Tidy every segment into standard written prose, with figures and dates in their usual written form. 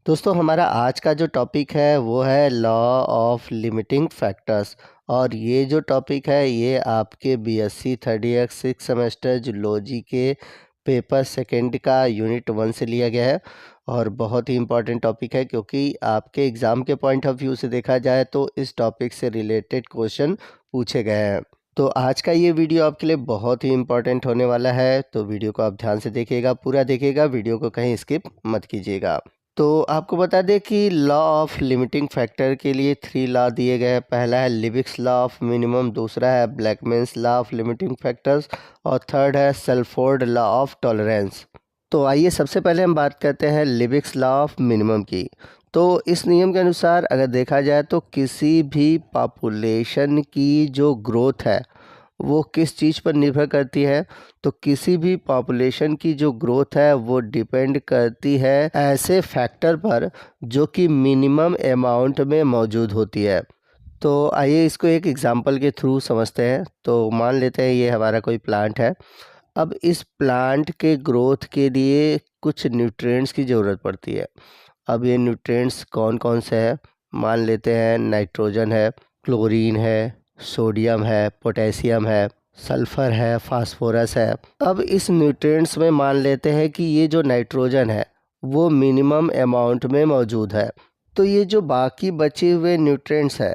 दोस्तों हमारा आज का जो टॉपिक है वो है लॉ ऑफ लिमिटिंग फैक्टर्स। और ये जो टॉपिक है ये आपके BSc third year 6 semester zoology के पेपर सेकंड का यूनिट 1 से लिया गया है। और बहुत ही इम्पॉर्टेंट टॉपिक है क्योंकि आपके एग्ज़ाम के पॉइंट ऑफ व्यू से देखा जाए तो इस टॉपिक से रिलेटेड क्वेश्चन पूछे गए हैं। तो आज का ये वीडियो आपके लिए बहुत ही इम्पॉर्टेंट होने वाला है, तो वीडियो को आप ध्यान से देखिएगा, पूरा देखिएगा, वीडियो को कहीं स्किप मत कीजिएगा। तो आपको बता दें कि लॉ ऑफ लिमिटिंग फैक्टर के लिए 3 लॉ दिए गए हैं। पहला है लिबिक्स लॉ ऑफ मिनिमम, दूसरा है ब्लैकमैन्स लॉ ऑफ लिमिटिंग फैक्टर्स और थर्ड है सेल्फोर्ड लॉ ऑफ टॉलरेंस। तो आइए सबसे पहले हम बात करते हैं लिबिक्स लॉ ऑफ मिनिमम की। तो इस नियम के अनुसार अगर देखा जाए तो किसी भी पॉपुलेशन की जो ग्रोथ है वो किस चीज़ पर निर्भर करती है, तो किसी भी पॉपुलेशन की जो ग्रोथ है वो डिपेंड करती है ऐसे फैक्टर पर जो कि मिनिमम अमाउंट में मौजूद होती है। तो आइए इसको एक एग्जांपल के थ्रू समझते हैं। तो मान लेते हैं ये हमारा कोई प्लांट है। अब इस प्लांट के ग्रोथ के लिए कुछ न्यूट्रिएंट्स की ज़रूरत पड़ती है। अब ये न्यूट्रिएंट्स कौन कौन से हैं, मान लेते हैं नाइट्रोजन है, क्लोरीन है, सोडियम है, पोटेशियम है, सल्फ़र है, फास्फोरस है। अब इस न्यूट्रिएंट्स में मान लेते हैं कि ये जो नाइट्रोजन है वो मिनिमम अमाउंट में मौजूद है। तो ये जो बाकी बचे हुए न्यूट्रिएंट्स है,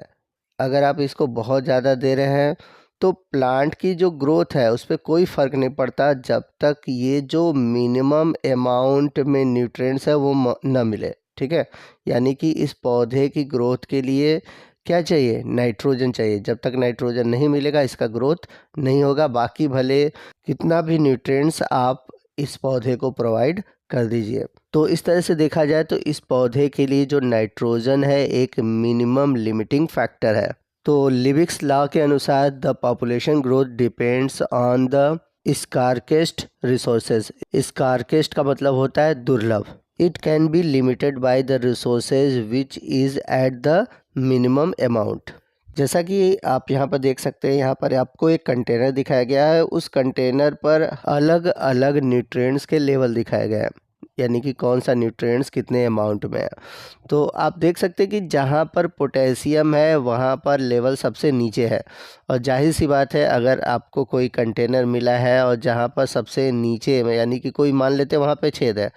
अगर आप इसको बहुत ज़्यादा दे रहे हैं तो प्लांट की जो ग्रोथ है उस पर कोई फ़र्क नहीं पड़ता जब तक ये जो मिनिमम अमाउंट में न्यूट्रिएंट्स है वो न मिले। ठीक है, यानी कि इस पौधे की ग्रोथ के लिए क्या चाहिए, नाइट्रोजन चाहिए। जब तक नाइट्रोजन नहीं मिलेगा इसका ग्रोथ नहीं होगा, बाकी भले कितना भी न्यूट्रिएंट्स आप इस पौधे को प्रोवाइड कर दीजिए। तो इस तरह से देखा जाए तो इस पौधे के लिए जो नाइट्रोजन है एक मिनिमम लिमिटिंग फैक्टर है। तो लिबिक्स लॉ के अनुसार the population growth depends on the scarcest resources. Scarcest का मतलब होता है दुर्लभ। It can be limited by the resources which is at the minimum amount. जैसा कि आप यहाँ पर देख सकते हैं, यहाँ पर आपको एक कंटेनर दिखाया गया है। उस कंटेनर पर अलग अलग न्यूट्रिएंट्स के लेवल दिखाए गए हैं, यानी कि कौन सा न्यूट्रिएंट्स कितने अमाउंट में है। तो आप देख सकते हैं कि जहाँ पर पोटेशियम है वहाँ पर लेवल सबसे नीचे है। और जाहिर सी बात है अगर आपको कोई कंटेनर मिला है और जहाँ पर सबसे नीचे में, यानी कि कोई मान लेते हैं वहाँ पे छेद है,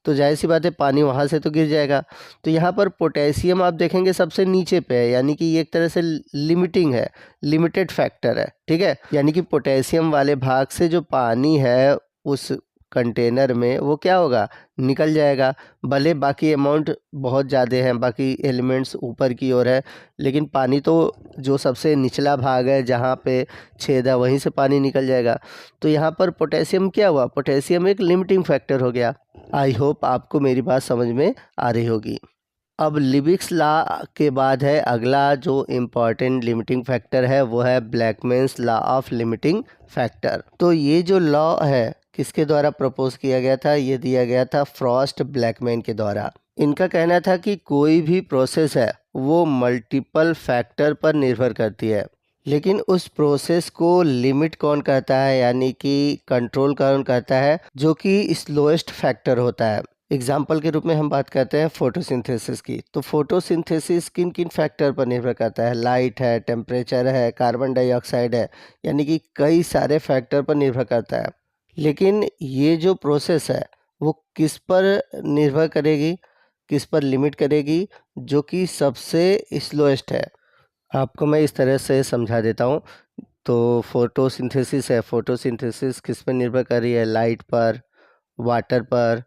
तो जाहिर सी बात है पानी वहाँ से तो गिर जाएगा। तो यहाँ पर पोटेशियम आप देखेंगे सबसे नीचे पे है, यानी कि ये एक तरह से लिमिटिंग है, लिमिटेड फैक्टर है। ठीक है, यानी कि पोटेशियम वाले भाग से जो पानी है उस कंटेनर में वो क्या होगा, निकल जाएगा। भले बाकी अमाउंट बहुत ज़्यादा है, बाकी एलिमेंट्स ऊपर की ओर है, लेकिन पानी तो जो सबसे निचला भाग है जहाँ पे छेद है वहीं से पानी निकल जाएगा। तो यहाँ पर पोटेशियम क्या हुआ, पोटेशियम एक लिमिटिंग फैक्टर हो गया। आई होप आपको मेरी बात समझ में आ रही होगी। अब लिबिक्स लॉ के बाद है अगला जो इम्पॉर्टेंट लिमिटिंग फैक्टर है वो है ब्लैकमैन्स लॉ ऑफ लिमिटिंग फैक्टर। तो ये जो लॉ है किसके द्वारा प्रपोज किया गया था, ये दिया गया था फ्रॉस्ट ब्लैकमैन के द्वारा। इनका कहना था कि कोई भी प्रोसेस है वो मल्टीपल फैक्टर पर निर्भर करती है, लेकिन उस प्रोसेस को लिमिट कौन करता है, यानी कि कंट्रोल कौन करता है, जो कि स्लोएस्ट फैक्टर होता है। एग्जाम्पल के रूप में हम बात करते हैं फोटोसिंथेसिस की। तो फोटोसिंथेसिस किन किन फैक्टर पर निर्भर करता है, लाइट है, टेम्परेचर है, कार्बन डाइऑक्साइड है, यानी कि कई सारे फैक्टर पर निर्भर करता है। लेकिन ये जो प्रोसेस है वो किस पर निर्भर करेगी, किस पर लिमिट करेगी, जो कि सबसे स्लोएस्ट है। आपको मैं इस तरह से समझा देता हूँ। तो फोटोसिंथेसिस है, फोटोसिंथेसिस किस पर निर्भर कर रही है, लाइट पर, वाटर पर,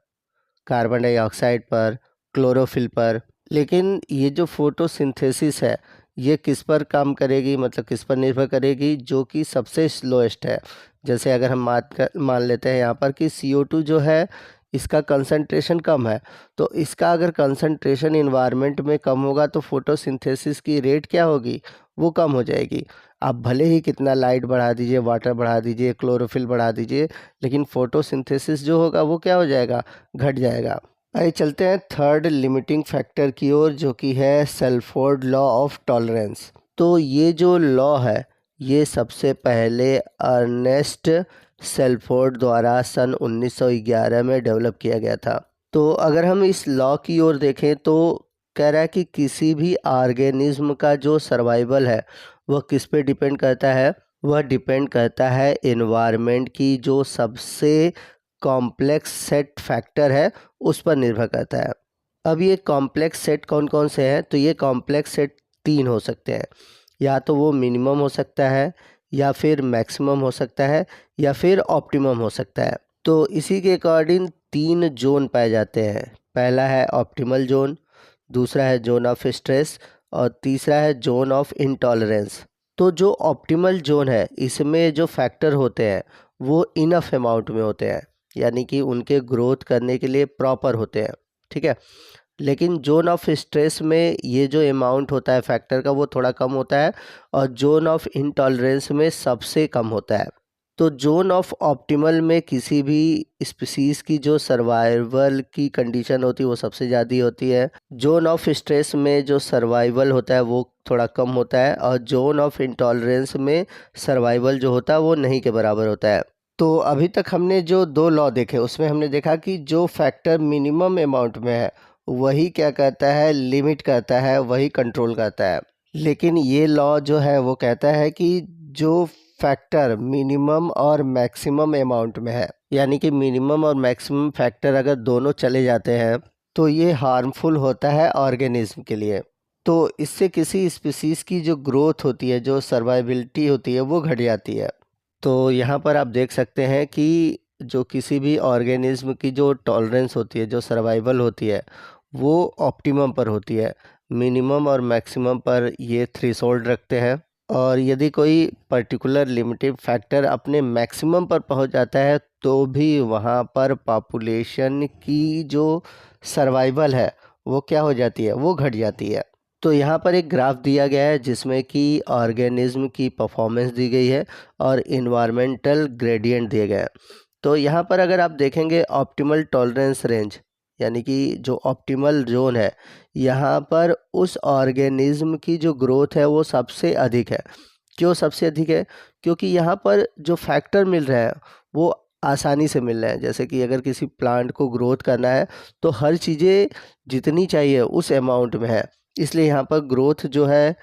कार्बन डाइऑक्साइड पर, क्लोरोफिल पर। लेकिन ये जो फोटोसिंथेसिस है ये किस पर काम करेगी, मतलब किस पर निर्भर करेगी, जो कि सबसे स्लोएस्ट है। जैसे अगर हम मान लेते हैं यहाँ पर कि CO2 जो है इसका कंसंट्रेशन कम है, तो इसका अगर कंसंट्रेशन इन्वायरमेंट में कम होगा तो फोटोसिंथेसिस की रेट क्या होगी, वो कम हो जाएगी। आप भले ही कितना लाइट बढ़ा दीजिए, वाटर बढ़ा दीजिए, क्लोरोफिल बढ़ा दीजिए, लेकिन फोटोसिंथेसिस जो होगा वो क्या हो जाएगा, घट जाएगा। आइए चलते हैं थर्ड लिमिटिंग फैक्टर की ओर, जो कि है सेल्फोर्ड लॉ ऑफ टॉलरेंस। तो ये जो लॉ है ये सबसे पहले अर्नेस्ट सेल्फोर्ड द्वारा सन 1911 में डेवलप किया गया था। तो अगर हम इस लॉ की ओर देखें तो कह रहा है कि किसी भी ऑर्गेनिज्म का जो सर्वाइवल है वह किस पे डिपेंड करता है, वह डिपेंड करता है एनवायरनमेंट की जो सबसे कॉम्प्लेक्स सेट फैक्टर है उस पर निर्भर करता है। अब ये कॉम्प्लेक्स सेट कौन कौन से हैं, तो ये कॉम्प्लेक्स सेट 3 हो सकते हैं। या तो वो मिनिमम हो सकता है, या फिर मैक्सिमम हो सकता है, या फिर ऑप्टिमम हो सकता है। तो इसी के अकॉर्डिंग 3 जोन पाए जाते हैं। पहला है ऑप्टिमल जोन, दूसरा है जोन ऑफ स्ट्रेस और तीसरा है जोन ऑफ इंटॉलरेंस। तो जो ऑप्टिमल जोन है इसमें जो फैक्टर होते हैं वो इनफ अमाउंट में होते हैं, यानी कि उनके ग्रोथ करने के लिए प्रॉपर होते हैं, ठीक है। लेकिन जोन ऑफ स्ट्रेस में ये जो अमाउंट होता है फैक्टर का वो थोड़ा कम होता है, और जोन ऑफ इंटॉलरेंस में सबसे कम होता है। तो जोन ऑफ ऑप्टिमल में किसी भी स्पीसीज की जो सर्वाइवल की कंडीशन होती है वो सबसे ज़्यादा होती है। जोन ऑफ स्ट्रेस में जो सर्वाइवल होता है वो थोड़ा कम होता है, और जोन ऑफ इंटॉलरेंस में सर्वाइवल जो होता है वो नहीं के बराबर होता है। तो अभी तक हमने जो 2 लॉ देखे उसमें हमने देखा कि जो फैक्टर मिनिमम अमाउंट में है वही क्या कहता है, लिमिट करता है, वही कंट्रोल करता है। लेकिन ये लॉ जो है वो कहता है कि जो फैक्टर मिनिमम और मैक्सिमम अमाउंट में है, यानी कि मिनिमम और मैक्सिमम फैक्टर अगर दोनों चले जाते हैं तो ये हार्मफुल होता है ऑर्गेनिज्म के लिए। तो इससे किसी स्पीसीज की जो ग्रोथ होती है, जो सर्वाइबिलिटी होती है वो घट जाती है। तो यहाँ पर आप देख सकते हैं कि जो किसी भी ऑर्गेनिज्म की जो टॉलरेंस होती है, जो सर्वाइवल होती है, वो ऑप्टिमम पर होती है। मिनिमम और मैक्सिमम पर ये थ्रेशोल्ड रखते हैं, और यदि कोई पर्टिकुलर लिमिटिंग फैक्टर अपने मैक्सिमम पर पहुंच जाता है तो भी वहाँ पर पॉपुलेशन की जो सर्वाइवल है वो क्या हो जाती है, वो घट जाती है। तो यहाँ पर एक ग्राफ दिया गया है जिसमें कि ऑर्गेनिज्म की परफॉर्मेंस दी गई है और इन्वायरमेंटल ग्रेडियंट दिए गए हैं। तो यहाँ पर अगर आप देखेंगे ऑप्टिमल टॉलरेंस रेंज, यानी कि जो ऑप्टिमल जोन है, यहाँ पर उस ऑर्गेनिज्म की जो ग्रोथ है वो सबसे अधिक है। क्यों सबसे अधिक है? क्योंकि यहाँ पर जो फैक्टर मिल रहे हैं वो आसानी से मिल रहे हैं। जैसे कि अगर किसी प्लांट को ग्रोथ करना है तो हर चीज़ें जितनी चाहिए उस अमाउंट में है, इसलिए यहाँ पर ग्रोथ जो है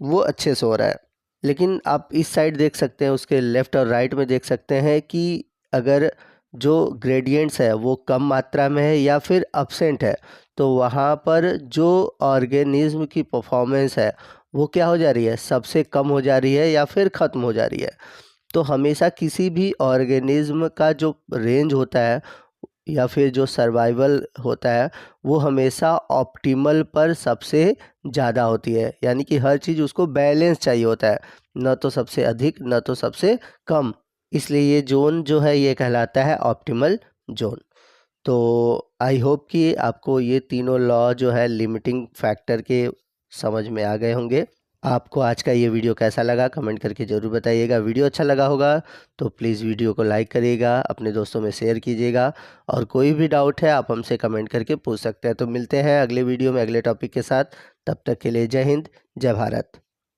वो अच्छे से हो रहा है। लेकिन आप इस साइड देख सकते हैं, उसके लेफ़्ट और राइट में देख सकते हैं कि अगर जो ग्रेडियंट्स है वो कम मात्रा में है या फिर अब्सेंट है, तो वहाँ पर जो ऑर्गेनिज्म की परफॉर्मेंस है वो क्या हो जा रही है, सबसे कम हो जा रही है या फिर ख़त्म हो जा रही है। तो हमेशा किसी भी ऑर्गेनिज्म का जो रेंज होता है या फिर जो सर्वाइवल होता है वो हमेशा ऑप्टिमल पर सबसे ज़्यादा होती है, यानी कि हर चीज़ उसको बैलेंस चाहिए होता है, न तो सबसे अधिक न तो सबसे कम। इसलिए ये जोन जो है ये कहलाता है ऑप्टिमल जोन। तो आई होप कि आपको ये तीनों लॉ जो है लिमिटिंग फैक्टर के समझ में आ गए होंगे। आपको आज का ये वीडियो कैसा लगा कमेंट करके ज़रूर बताइएगा। वीडियो अच्छा लगा होगा तो प्लीज़ वीडियो को लाइक करिएगा, अपने दोस्तों में शेयर कीजिएगा, और कोई भी डाउट है आप हमसे कमेंट करके पूछ सकते हैं। तो मिलते हैं अगले वीडियो में अगले टॉपिक के साथ। तब तक के लिए जय हिंद, जय भारत।